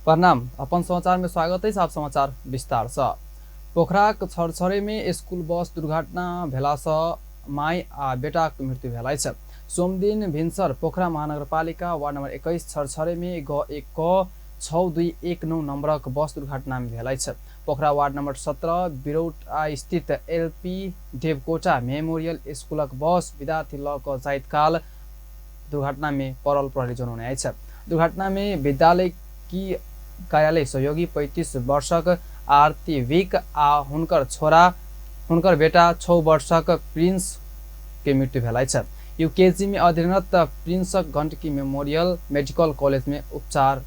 प्रणाम। अपन समाचार में स्वागत है। आप समाचार विस्तार से। पोखराक छरछरे में स्कूल बस दुर्घटना भेला से माई आ बेटा के मृत्यु भेल छै। सोमदिन भिनसर पोखरा महानगरपालिका वार्ड नंबर 21 छरछरे में ग 6219 नंबरक बस दुर्घटना में भेल छै। पोखरा वार्ड नंबर 17 बिरौटा स्थित एलपी देवकोटा मेमोरियल स्कूलक बस विद्यार्थी ल क जाइत काल दुर्घटना में पड़ल प्रहरी जनाउने छै। दुर्घटना में विद्यालय की कार्यालय सहयोगी 35 वर्षक आरती विक आ हुनकर बेटा 6 वर्षक प्रिंस के मृत्यु भेल छै। यूकेजी में अध्ययनरत प्रिंसक गंडकी मेमोरियल मेडिकल कॉलेज में उपचार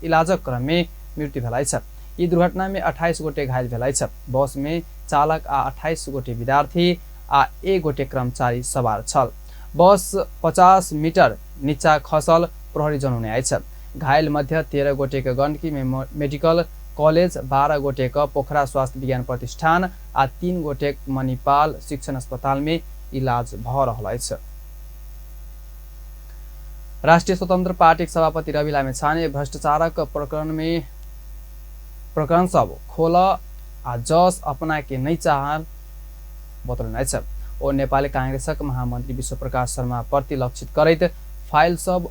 इलाजक क्रम में मृत्यु भेल छै। यी दुर्घटना में 28 गोटे घायल भेल छै। बस में चालक आ 28 गोटे विद्यार्थी आ 1 गोटे कर्मचारी सवार छल। बस 50 मीटर नीचा खसल प्रहरी जनाउने छै। घायल मध्य 13 गोटे के गंडकी मेडिकल कॉलेज, 12 गोटे का पोखरा स्वास्थ्य विज्ञान प्रतिष्ठान आ 3 गोटे मणिपाल शिक्षण अस्पताल में इलाज भ रहल छै। राष्ट्रिय स्वतंत्र पार्टी सभापति रवि लामिछाने भ्रष्टाचारक प्रकरण सब खोल आ जस अपना के नहीं चाहल बतौलनि छै। ओ नेपाली कांग्रेसक महामंत्री विश्वप्रकाश शर्मा प्रति लक्षित करैत फाइल सब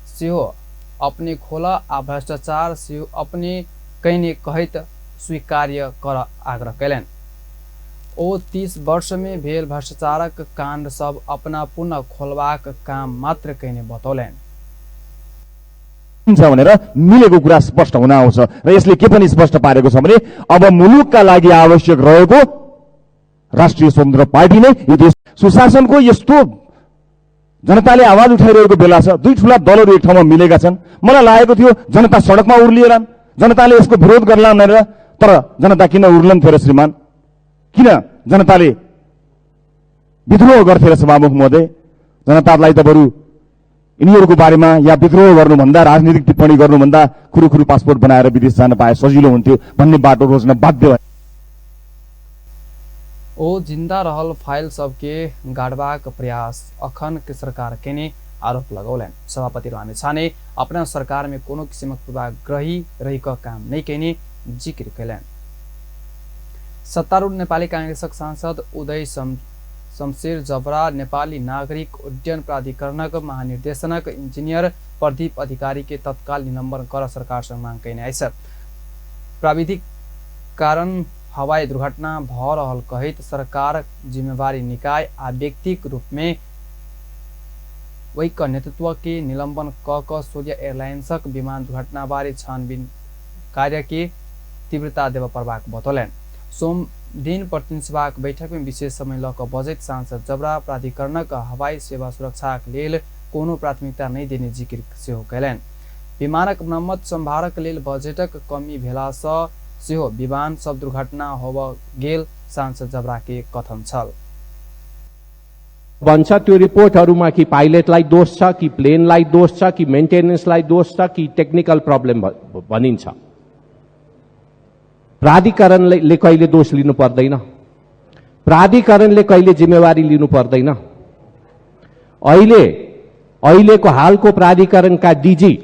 सेहो अपने खोला आ भ्रष्टाचार से अपने कहने कहत स्वीकार्य कर आग्रह कैलन। ओ 30 वर्ष में भेल भ्रष्टाचारक कांड सब अपना पुनः खोलवाक काम मात्र कहने बतौलन। भनेर मिलेको कुरा स्पष्ट हुन आउँछ र यसले के पनि स्पष्ट पारेको छ भने अब मुलुकका लागि आवश्यक रहेको राष्ट्रिय स्वतन्त्र पार्टी नै यो देश सुशासनको यस्तो जनताले आवाज उठाइरहेको बेला छ। दुई ठूला दलहरू एक ठाउँमा मिलेका छन्। मलाई लागेको थियो जनता सडकमा उर्लिएलान्, जनताले यसको विरोध गर्लान् भनेर, तर जनता किन उर्लन थियो र श्रीमान? किन जनताले विद्रोह गर्थे र सभामुख महोदय? जनतालाई त बरु यिनीहरूको बारेमा या विद्रोह गर्नुभन्दा राजनीतिक टिप्पणी गर्नुभन्दा खुरुखुरु पासपोर्ट बनाएर विदेश जान पाए सजिलो हुन्थ्यो भन्ने बाटो रोज्न बाध्य भए। ओ जिंदा रहल फाइल सबके गाड़बाक प्रयास अखन के सरकार केने आरोप लगौलन। सभापति लामिछाने अपना सरकार में कोनो किसिमक पूर्वाग्रही रही का काम नहीं केने जिक्र कैलन। सत्तारूढ़ नेपाली कांग्रेसक सांसद उदय शमशेर जबरा नेपाली नागरिक उड्डयन प्राधिकरणक महानिर्देशक इंजीनियर प्रदीप अधिकारी के तत्काल निलंबन कर सरकार से मांग कैने छै। प्राविधिक कारण हवाई दुर्घटना भ रहल कहित सरकार जिम्मेवारी निकाय आ व्यक्तिक रूप में वैक नेतृत्व के निलंबन क सूर्य एयरलाइंसक विमान दुर्घटना बारे छानबीन कार्य के तीव्रता देव प्रभाक बतौलन। सोम दिन प्रतिनिधि सभाक बैठक में विशेष समय लक बजैत सांसद जबरा प्राधिकरणक हवाई सेवा सुरक्षा लेल कोनो प्राथमिकता नहीं देने जिक्र सेहो कैलन। विमानक मरम्मत संभारक लेल बजेटक कमी भेला सेहो विमान सब दुर्घटना होब गेल सांसद जबरा के कथन छल। बन्छ त्यो रिपोर्टहरुमा कि पाइलटलाई दोष छ कि प्लेनलाई दोष छ कि मेन्टेनेन्सलाई दोष छ कि टेक्निकल प्रब्लम भनिन्छ। प्राधिकरणले कहिले दोष लिनु पर्दैन, प्राधिकरणले कहिले जिम्मेवारी लिनु पर्दैन। अहिलेको हालको प्राधिकरणका डीजी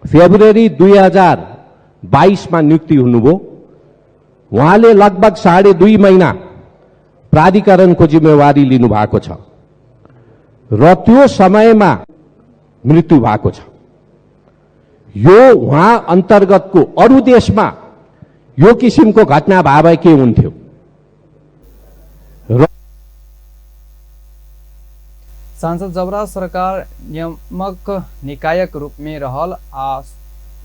फेब्रुअरी 2022 मा नियुक्ति हुनुभयो। उहाँले लगभग 2.5 महिना प्राधिकरणको जिम्मेवारी लिनु भएको छ र त्यो समयमा मृत्यु भएको छ। यो उहाँ अन्तर्गतको अरु देशमा यो किसिमको घटना भए के हुन्थ्यो? सांसद जबरा सरकार नियामक निकायक रूप में रहल आ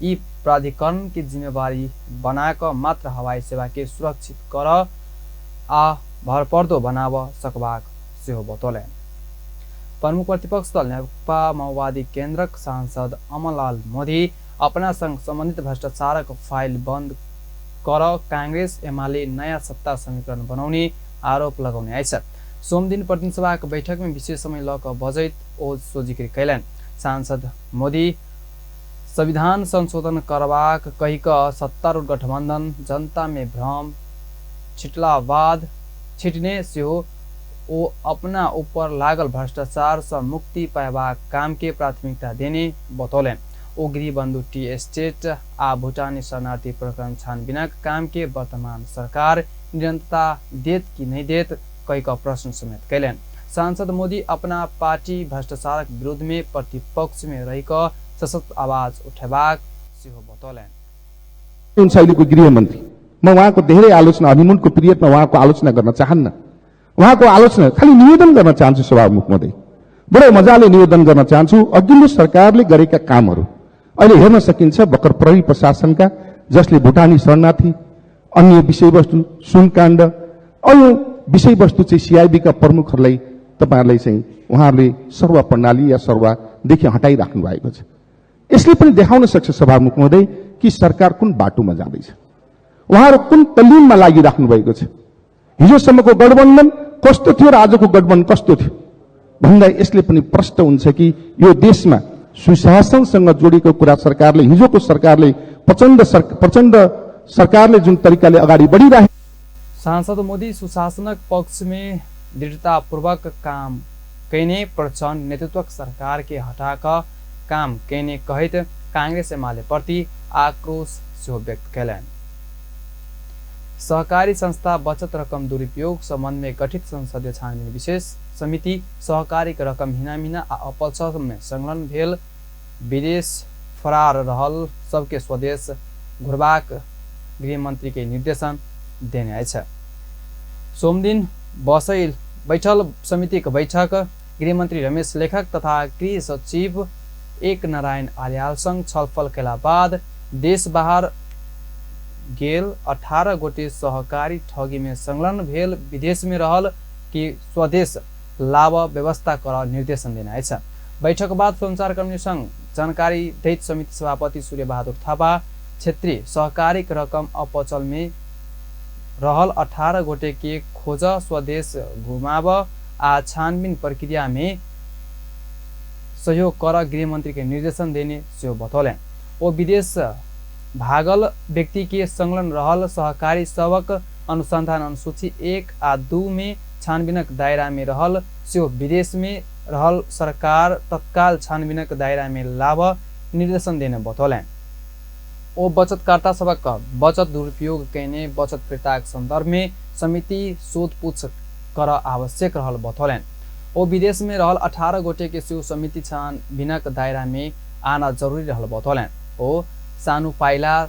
यी प्राधिकरण की जिम्मेवारी बनाकर मात्र हवाई सेवा के सुरक्षित कर आ भरपर्दो बनाव सकबाक सेहो बतौलन। प्रमुख प्रतिपक्ष दल नेकपा माओवादी केन्द्रक सांसद अमरलाल मोदी अपना संग संबंधित भ्रष्टाचारक फाइल बंद कर कांग्रेस एमाले नयाँ सत्ता समीकरण बनाउने आरोप लगाउने छ। सोमदिन प्रतिनिधि सभाक बैठक में विशेष समय लक बजैत ओ सो जिक्र कैलन। सांसद मोदी संविधान संशोधन करवाक कहिक सत्तारूढ़ गठबंधन जनता में भ्रम छिटलावाद छिटने सेहो ओ अपना ऊपर लागल भ्रष्टाचार से मुक्ति पाएबाक काम के प्राथमिकता देने बतौलन। ओ गृहबंधु टी एस्टेट आ भूटानी शरणार्थी प्रकरण छानबीनक काम के वर्तमान सरकार निरंतरता देत कि नहीं देत कई का प्रश्न समेत कैलन। सांसद मोदी अपना पार्टी भ्रष्टाचारक विरोध में प्रतिपक्ष में रहीकर सशक्त आवाज उठेबाक सेहो बतौलन। उन शैलीको गृहमन्त्री म उहाँको धेरै आलोचना हनीमुनको पिरियडमा उहाँको आलोचना गर्न चाहन्न। उहाँको आलोचना खालि निवेदन गर्न चाहन्छु सभामुख महोदय, बडो मजाले निवेदन गर्न चाहन्छु। अघिल्लो सरकारले गरेका कामहरू अहिले हेर्न सकिन्छ। भर्खर प्रहरी प्रशासनका जसले भुटानी शरणार्थी, अन्य विषयवस्तु, सुनकाण्ड, अरू विषयवस्तु चाहिँ सिआइबीका प्रमुखहरूलाई तपाईँहरूले चाहिँ उहाँहरूले सर्वा प्रणाली या सर्वादेखि हटाइराख्नु भएको छ। यसले पनि देखाउन सक्छ सभामुख महोदय कि सरकार कुन बाटोमा जाँदैछ, उहाँहरू कुन तल्लीनमा लागिराख्नु भएको छ। हिजोसम्मको गठबन्धन कस्तो थियो र आजको गठबन्धन कस्तो थियो भन्दा यसले पनि प्रष्ट हुन्छ कि यो देशमा सुशासनसँग जोडिएको कुरा सरकारले, हिजोको सरकारले प्रचण्ड सरकारले जुन तरिकाले अगाडि बढिरहेको। सांसद मोदी सुशासनक पक्ष में दृढ़तापूर्वक काम कैने प्रचण्ड नेतृत्व सरकार के हटाकर काम कैने कहित कांग्रेस एमाले प्रति आक्रोश सेहो व्यक्त कैलन। सहकारी संस्था बचत रकम दुरुपयोग संबंध में गठित संसदीय छानबीन विशेष समिति सहकारी रकम हिनामिना आ अपचल में संलग्न भेल विदेश फरार रहल सबके स्वदेश घुरबाक गृहमंत्री के निर्देशन देने छ। सोमदिन बैठल समिति का बैठक गृहमंत्री रमेश लेखक तथा गृह सचिव एक नारायण आर्याल संग छलफल केला बाद देश बाहर गेल 18 गोटे सहकारी ठगी में संलग्न भेल विदेश में रहल कि स्वदेश लाभ व्यवस्था कर निर्देशन देना छ। बैठक बाद संचारकर्मी संघ जानकारी दैत समिति सभापति सूर्य बहादुर थापा क्षेत्रीय सहकारी रकम अपचल में रहल 18 गोटे के खोज स्वदेश घुमाव आ छानबीन प्रक्रिया में सहयोग कर गृहमंत्री के निर्देशन देने से बतौलें। वो विदेश भागल व्यक्ति के संलग्न रहल सहकारी सबक अनुसंधान अनुसूची 1 आ 2 में छानबीनक दायरा में रहल से विदेश में रहल सरकार तत्काल छानबीनक दायरा में लाभ निर्देशन देने बतौलें। ओ बचतकर्ता सबक बचत दुरुपयोग कैने बचत फिर्ताक संदर्भ में समिति सोधपूछ कर आवश्यक रहल बतौलें। ओ विदेश में रहल 18 गोटे के शिव समिति छानबीनक दायरा में आना जरूरी रहल बतौलें। ओ सानु पाइला,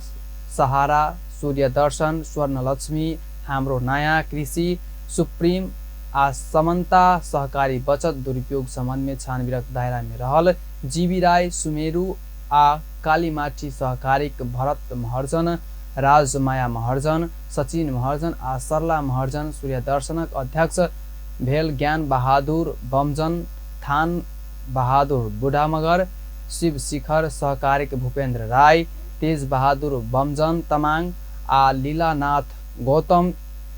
सहारा, सूर्य दर्शन, स्वर्णलक्ष्मी, हाम्रो नयाँ कृषि, सुप्रीम आ समन्ता सहकारी बचत दुरुपयोग संबंध में छानबीनक दायरा में रहल जीवी राय, सुमेरु आ कालीमाटी सहकारिक भरत महर्जन, राजमाया महर्जन, सचिन महर्जन आ सरला महर्जन सूर्य दर्शनक अध्यक्ष भेल ज्ञान बहादुर बमजन, थान बहादुर बुढामगर, शिव शिखर सहकारिक भूपेन्द्र राय, तेज बहादुर बमजन तमाङ आ लीलानाथ गौतम,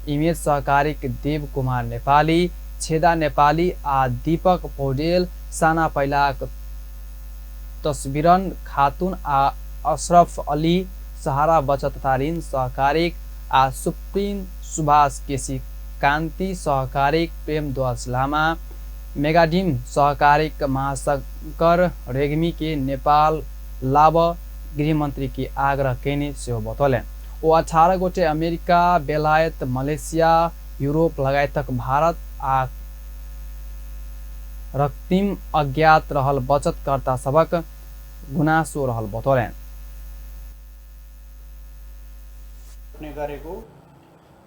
इमेज सहकारिक देव कुमार नेपाली, छेदा नेपाली आ दीपक पौडेल, साना पैलाक तस्बिरन खातून आ अशरफ अली, सहारा बचत तथा ऋण सहकारिक आ सुप्रीम सुभाष केसी कान्ति सहकारिक प्रेमध्वज लामा, मेगाडिम सहकारिक महाशंकर रेग्मी के नेपाल लाभ गृहमंत्री की आग्रह कैने से बतौलें। वो 18 गोटे अमेरिका, बेलायत, मलेशिया, यूरोप लगायतक भारत आ रक्तिम अज्ञात रहल बचतकर्ता सबक गुनासो रहल बतौलें। गरेको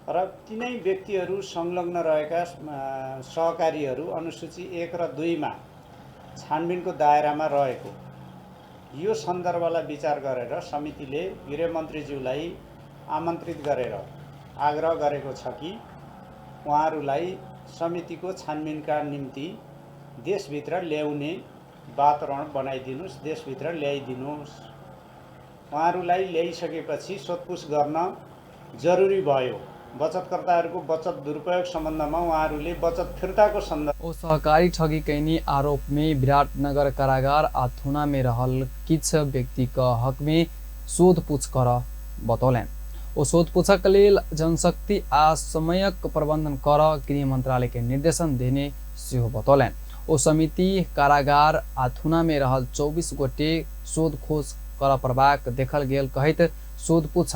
र तिनै व्यक्तिहरू संलग्न रहेका सहकारीहरू अनुसूची 1 र 2 मा छानबिनको दायरामा रहेको यो सन्दर्भलाई विचार गरेर समितिले गृहमन्त्रीज्यूलाई आमन्त्रित गरेर आग्रह गरेको छ कि उहाँहरूलाई समितिको छानबिनका निम्ति देशभित्र ल्याउने वातावरण बनाइदिनुस्, देशभित्र ल्याइदिनुस्। उहाँहरूलाई ल्याइसकेपछि सोधपुछ गर्न जरुरी भयो। बचतकर्ताहरूको बचत दुरुपयोग सम्बन्धमा उहाँहरूले बचत फिर्ताको सन्दर्भ ओ सहकारी ठगी कैनी आरोप में विराटनगर कारागार आ थुना में रहल किछ व्यक्ति का हक में सोधपूछ कर बतौलें। ओ सोधपूछक लेल जनशक्ति आ समयक प्रबंधन कर गृह मंत्रालय के निर्देशन देने से बतौलें। ओ समिति कारागार आ थुना में रहल 24 गोटे शोध खोज कर प्रभाग देखल गेल कहैत शोधपूछ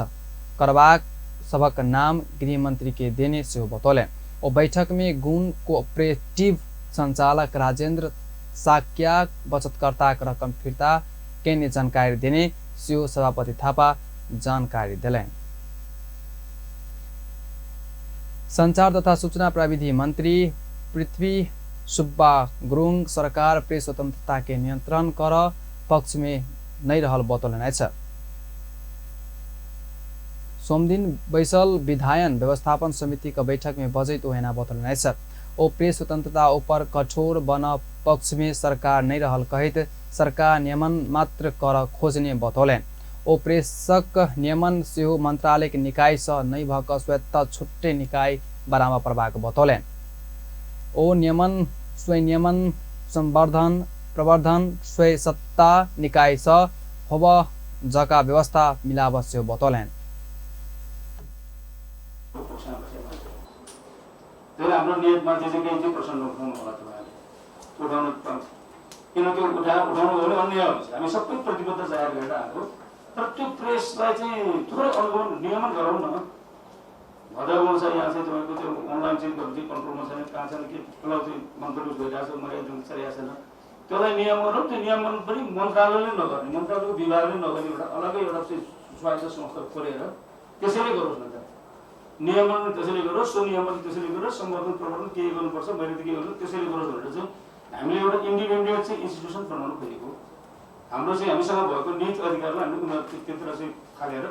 करबाक सबक नाम गृह मंत्री के देने से बतौले। ओ बैठक में गुण कोऑपरेटिव संचालक राजेंद्र साक्या बचतकर्ता रकम फिर्ता केने जानकारी देने से सभापति थापा जानकारी दिले। संचार तथा सूचना प्रविधि मंत्री पृथ्वी सुब्बा गुरुङ सरकार प्रेस स्वतंत्रता के नियंत्रण कर पक्ष में नहीं रहल बतौलन छ। सोमदिन बैसल विधायन व्यवस्थापन समिति का बैठक में बजैत ओहेना बतौलन छ। ओ प्रेस स्वतंत्रता ऊपर कठोर बन पक्ष में सरकार नहीं रहल कहित सरकार नियमन मात्र कर खोजने बतौले। ओ प्रेसक नियमन से मंत्रालय के निकाय से नहीं भक स्वायत्त छुट्टे निकाय बराबर प्रभाग बतौले। ओ नियमन स्वयं नियमन संवर्धन प्रवर्धन स्वयं सत्ता निकाय से होब जका व्यवस्था मिलाव से बतौले। हाम्रो नियतमा चाहिँ केही चाहिँ प्रश्न उठाउनु होला तपाईँले उठाउनु पर्छ किनकि उठाउनु हो भने अन्य हुन्छ। हामी सबै प्रतिबद्ध जाहेर गरेर आएको तर त्यो प्रेसलाई चाहिँ थोरै अनुगमन नियमन गरौँ न। भद्रगाउँ छ यहाँ चाहिँ तपाईँको त्यो अनलाइन चाहिँ कन्ट्रोलमा छैन कहाँ छैन के ठुलो चाहिँ मन्त्री भइरहेको छ मर्यादा चलिरहेको छैन त्यसलाई नियम गरौँ। त्यो नियमन पनि मन्त्रालयले नगर्ने मन्त्रालयको विभागले नगर्ने एउटा अलग्गै एउटा चाहिँ स्वायत्त संस्था खोलेर त्यसैले गरोस् न त। नियमन त्यसैले गरोस् सो नियमन त्यसैले गरोस् संवर्धन प्रवर्धन के गर्नुपर्छ मैले त के गर्छु त्यसैले गरोस् भनेर चाहिँ हामीले एउटा इन्डिपेन्डेन्ट चाहिँ इन्स्टिट्युसन बनाउनु खोजेको। हाम्रो चाहिँ हामीसँग भएको नीति अधिकारलाई हामीले उनीहरू त्यत्र चाहिँ खालेर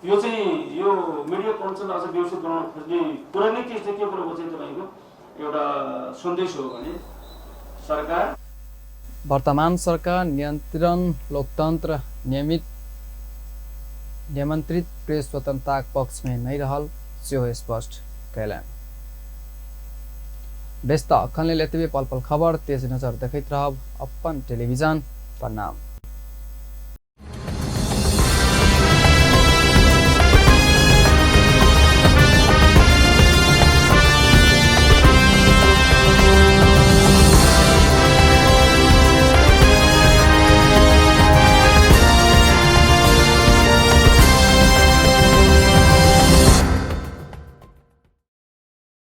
यो चाहिँ यो मिडिया काउन्सिल अझ व्यवस्थित बनाउन खोज्ने कुरा नै के चाहिँ के कुरो चाहिँ तपाईँको एउटा सन्देश हो भने सरकार वर्तमान सरकार नियन्त्रण लोकतन्त्र नियन्त्रित प्रेस स्वतंत्रता पक्ष में नहीं रहल से स्पष्ट कैलन। व्यस्त अखनले लेतबे पल पल खबर तेज नजर देखैत रहब अपन टेलिभिजन। प्रणाम।